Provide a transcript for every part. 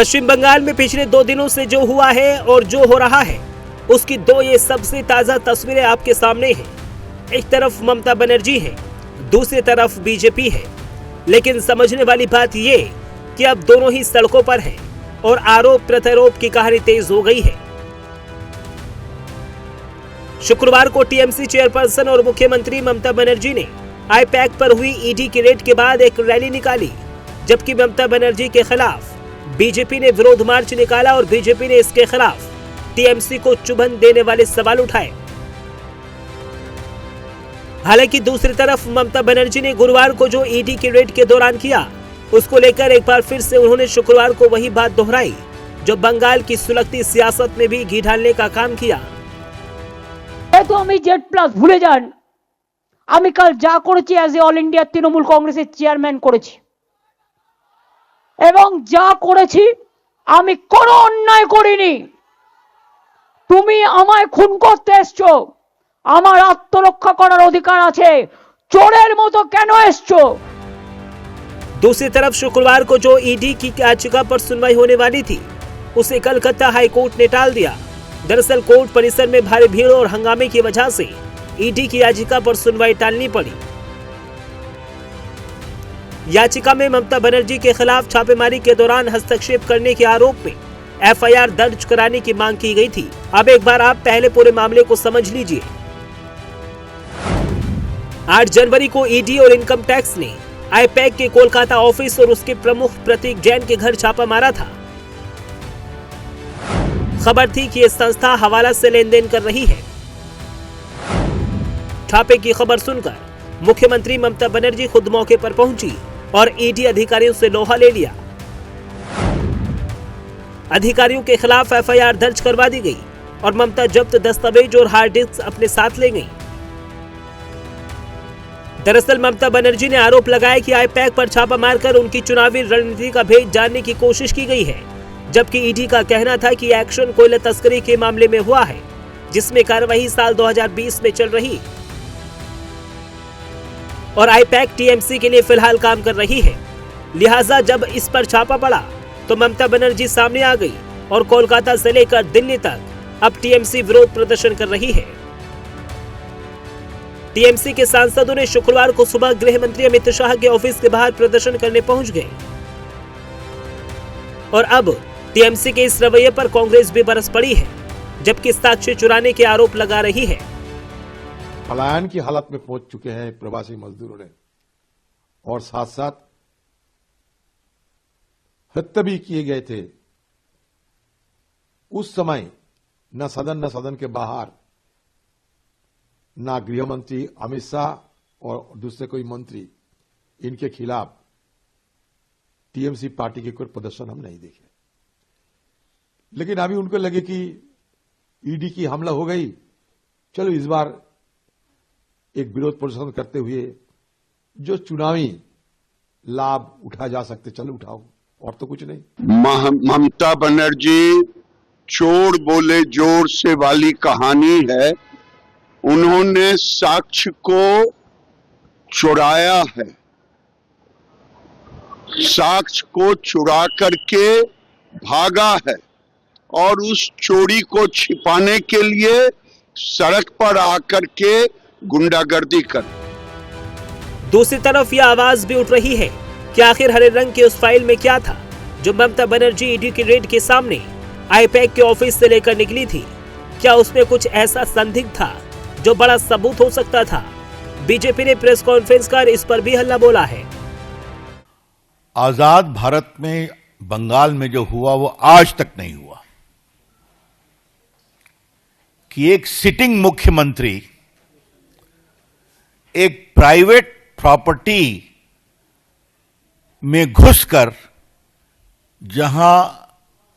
पश्चिम बंगाल में पिछले 2 दिनों से जो हुआ है और जो हो रहा है उसकी ये सबसे ताजा तस्वीरें आपके सामने हैं। एक तरफ ममता बनर्जी है, दूसरी तरफ बीजेपी है, लेकिन समझने वाली बात ये कि अब दोनों ही सड़कों पर हैं और आरोप प्रत्यारोप की कहानी तेज हो गई है। शुक्रवार को टीएमसी चेयरपर्सन और मुख्यमंत्री ममता बनर्जी ने आईपैक पर हुई ईडी की रेड के बाद एक रैली निकाली, जबकि ममता बनर्जी के खिलाफ बीजेपी ने विरोध मार्च निकाला और बीजेपी ने इसके खिलाफ टीएमसी को चुभन देने वाले सवाल उठाए। हालांकि दूसरी तरफ ममता बनर्जी ने गुरुवार को जो ईडी की रेड के दौरान किया उसको लेकर एक बार फिर से उन्होंने शुक्रवार को वही बात दोहराई जो बंगाल की सुलगती सियासत में भी घी डालने का काम किया। तो আমি জেড প্লাস ভুলে যান, আমি কাল যা করেছি as a all India Trinamool কংগ্রেসের চেয়ারম্যান করেছি এবং যা করেছি আমি কোনো অন্যায় করিনি। তুমি আমায় খুন করতে এসছো, আমার আত্মরক্ষা করার অধিকার আছে, চোরের মতো কেন এসছো। दूसरी तरफ शुक्रवार को जो ईडी की याचिका पर सुनवाई होने वाली थी उसे कलकत्ता हाई कोर्ट ने टाल दिया। दरअसल कोर्ट परिसर में भारी भीड़ और हंगामे की वजह से ईडी की याचिका पर सुनवाई टालनी पड़ी। याचिका में ममता बनर्जी के खिलाफ छापेमारी के दौरान हस्तक्षेप करने के आरोप में एफआईआर दर्ज कराने की मांग की गई थी। अब एक बार आप पहले पूरे मामले को समझ लीजिए। 8 जनवरी को ईडी और इनकम टैक्स ने आईपैक के कोलकाता ऑफिस और उसके प्रमुख प्रतीक जैन के घर छापा मारा था। खबर थी कि यह संस्था हवाला से लेन देन कर रही है। छापे की खबर सुनकर मुख्यमंत्री ममता बनर्जी खुद मौके पर पहुंची और ईडी अधिकारियों से लोहा ले लिया। अधिकारियों के खिलाफ एफआईआर दर्ज करवा दी गई और ममता जब्त दस्तावेज और हार्ड डिस्क अपने साथ ले गई। दरअसल ममता बनर्जी ने आरोप लगाया कि आईपैक पर छापा मारकर उनकी चुनावी रणनीति का भेद जानने की कोशिश की गई है, जबकि ईडी का कहना था कि एक्शन कोयला तस्करी के मामले में हुआ है, जिसमें कार्रवाई साल 2020 में चल रही और आईपैक टीएमसी के लिए फिलहाल काम कर रही है। लिहाजा जब इस पर छापा पड़ा तो ममता बनर्जी सामने आ गई और कोलकाता से लेकर दिल्ली तक अब टीएमसी विरोध प्रदर्शन कर रही है। टीएमसी के सांसदों ने शुक्रवार को सुबह गृह मंत्री अमित शाह के ऑफिस के बाहर प्रदर्शन करने पहुंच गए और अब टीएमसी के इस रवैये पर कांग्रेस भी बरस पड़ी है, जबकि साक्ष्य चुराने के आरोप लगा रही है। पलायन की हालत में पहुंच चुके हैं प्रवासी मजदूरों ने और साथ साथ हत्या भी किए गए थे। उस समय न सदन के बाहर ना गृह मंत्री अमित शाह और दूसरे कोई मंत्री इनके खिलाफ टीएमसी पार्टी के कोई प्रदर्शन हम नहीं देखे। लेकिन अभी उनको लगे कि ईडी की हमला हो गई, चलो इस बार एक विरोध प्रदर्शन करते हुए जो चुनावी लाभ उठाया जा सकते चलो उठाओ, और तो कुछ नहीं। ममता बनर्जी चोर बोले जोर से वाली कहानी है। उन्होंने साक्ष्य को चुराया है, साक्ष्य को चुरा करके भागा है और उस चोरी को छिपाने के लिए सड़क पर आकर के गुंडागर्दी कर। दूसरी तरफ यह आवाज भी उठ रही है कि आखिर हरे रंग की उस फाइल में क्या था जो ममता बनर्जी ईडी की रेड के सामने आईपैक के ऑफिस से लेकर निकली थी। क्या उसमें कुछ ऐसा संदिग्ध था जो बड़ा सबूत हो सकता था? बीजेपी ने प्रेस कॉन्फ्रेंस कर इस पर भी हल्ला बोला है। आजाद भारत में बंगाल में जो हुआ वो आज तक नहीं हुआ कि एक सिटिंग मुख्यमंत्री एक प्राइवेट प्रॉपर्टी में घुसकर जहां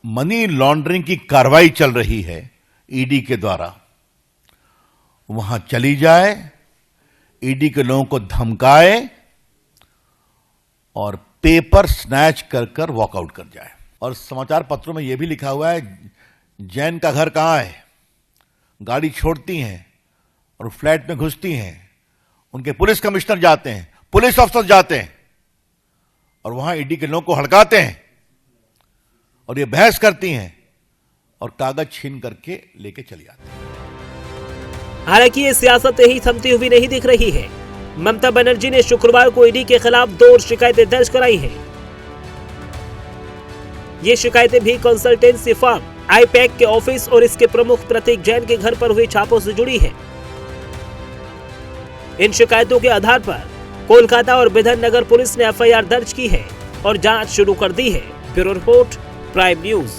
मनी लॉन्ड्रिंग की कार्रवाई चल रही है ईडी के द्वारा, वहां चली जाए, ईडी के लोगों को धमकाए और पेपर स्नैच कर वॉकआउट कर जाए। और समाचार पत्रों में यह भी लिखा हुआ है जैन का घर कहां है, गाड़ी छोड़ती हैं और फ्लैट में घुसती हैं, उनके पुलिस कमिश्नर जाते हैं, पुलिस अफसर जाते हैं और वहां ईडी के लोगों को हड़काते हैं और ये बहस करती हैं और कागज छीन करके लेके चली आती हैं। हालांकि ये सियासत यही थमती हुई नहीं दिख रही है। ममता बनर्जी ने शुक्रवार को ईडी के खिलाफ 2 और शिकायतें दर्ज कराई हैं। ये शिकायतें भी कंसल्टेंसी फर्म आईपैक के ऑफिस और इसके प्रमुख प्रतीक जैन के घर पर हुए छापों से जुड़ी है। इन शिकायतों के आधार पर कोलकाता और बिधन नगर पुलिस ने एफआईआर दर्ज की है और जांच शुरू कर दी है। Bureau report, prime news.